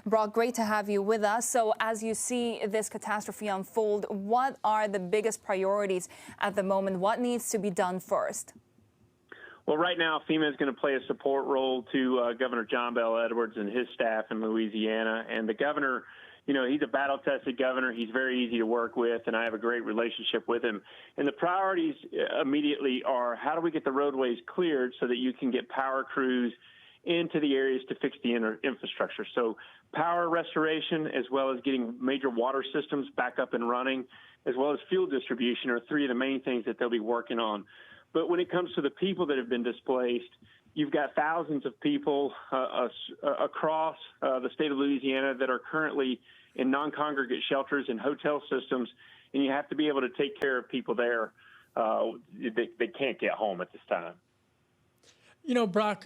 Brock, great to have you with us. So as you see this catastrophe unfold, what are the biggest priorities at the moment? What needs to be done first? Well, right now, FEMA is going to play a support role to Governor John Bel Edwards and his staff in Louisiana. And the governor, you know, he's a battle-tested governor. He's very easy to work with, and I have a great relationship with him. And the priorities immediately are, how do we get the roadways cleared so that you can get power crews into the areas to fix the infrastructure? So power restoration, as well as getting major water systems back up and running, as well as fuel distribution, are three of the main things that they'll be working on. But when it comes to the people that have been displaced, you've got thousands of people across the state of Louisiana that are currently in non-congregate shelters and hotel systems, and you have to be able to take care of people there. They can't get home at this time. You know, Brock,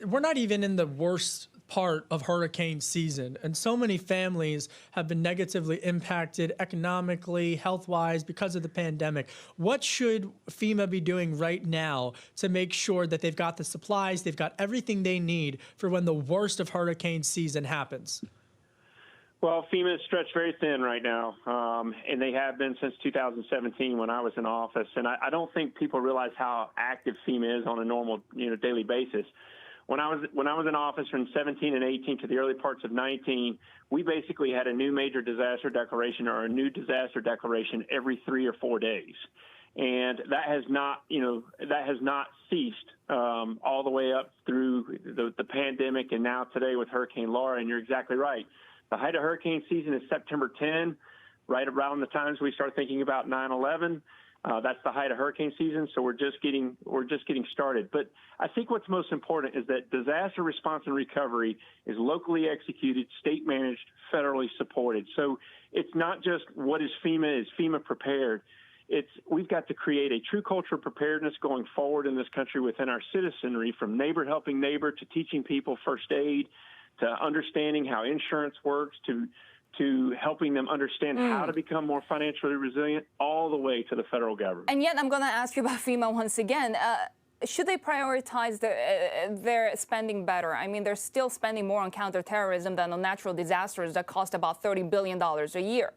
we're not even in the worst part of hurricane season, and so many families have been negatively impacted economically, health-wise, because of the pandemic. What should FEMA be doing right now to make sure that they've got the supplies, they've got everything they need for when the worst of hurricane season happens? Well, FEMA is stretched very thin right now, and they have been since 2017 when I was in office. And I don't think people realize how active FEMA is on a normal, daily basis. When I was in office from 17 and 18 to the early parts of 19, we basically had a new major disaster declaration or a new disaster declaration every 3 or 4 days, and that has not ceased all the way up through the pandemic and now today with Hurricane Laura. And you're exactly right. The height of hurricane season is September 10, right around the times we start thinking about 9/11. That's the height of hurricane season, so we're just getting started. But I think what's most important is that disaster response and recovery is locally executed, state managed, federally supported. So it's not just what is FEMA prepared. We've got to create a true culture of preparedness going forward in this country within our citizenry, from neighbor helping neighbor to teaching people first aid, to understanding how insurance works, to helping them understand how to become more financially resilient, all the way to the federal government. And yet I'm going to ask you about FEMA once again. Should they prioritize their spending better? I mean, they're still spending more on counterterrorism than on natural disasters that cost about $30 billion a year.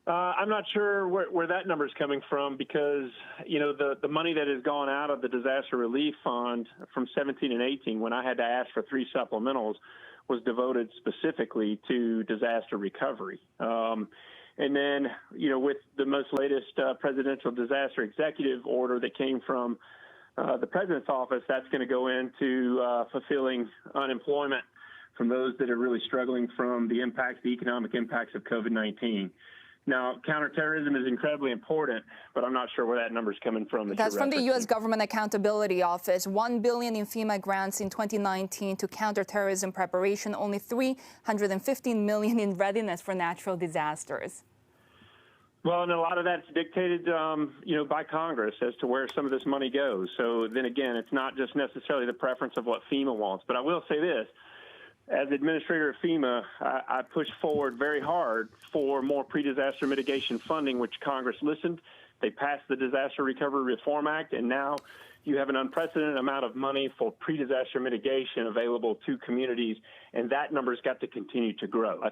I'm not sure where that number is coming from, because, the money that has gone out of the disaster relief fund from 17 and 18, when I had to ask for 3 supplementals, was devoted specifically to disaster recovery. And then, with the most latest presidential disaster executive order that came from the president's office, that's going to go into fulfilling unemployment from those that are really struggling from the economic impacts of COVID-19. Now, counterterrorism is incredibly important, but I'm not sure where that number is coming from. That's from the U.S. Government Accountability Office. $1 billion in FEMA grants in 2019 to counterterrorism preparation, only $315 million in readiness for natural disasters. Well, and a lot of that's dictated, by Congress as to where some of this money goes. So then again, it's not just necessarily the preference of what FEMA wants. But I will say this. As administrator of FEMA, I pushed forward very hard for more pre-disaster mitigation funding, which Congress listened. They passed the Disaster Recovery Reform Act, and now you have an unprecedented amount of money for pre-disaster mitigation available to communities, and that number's got to continue to grow. I think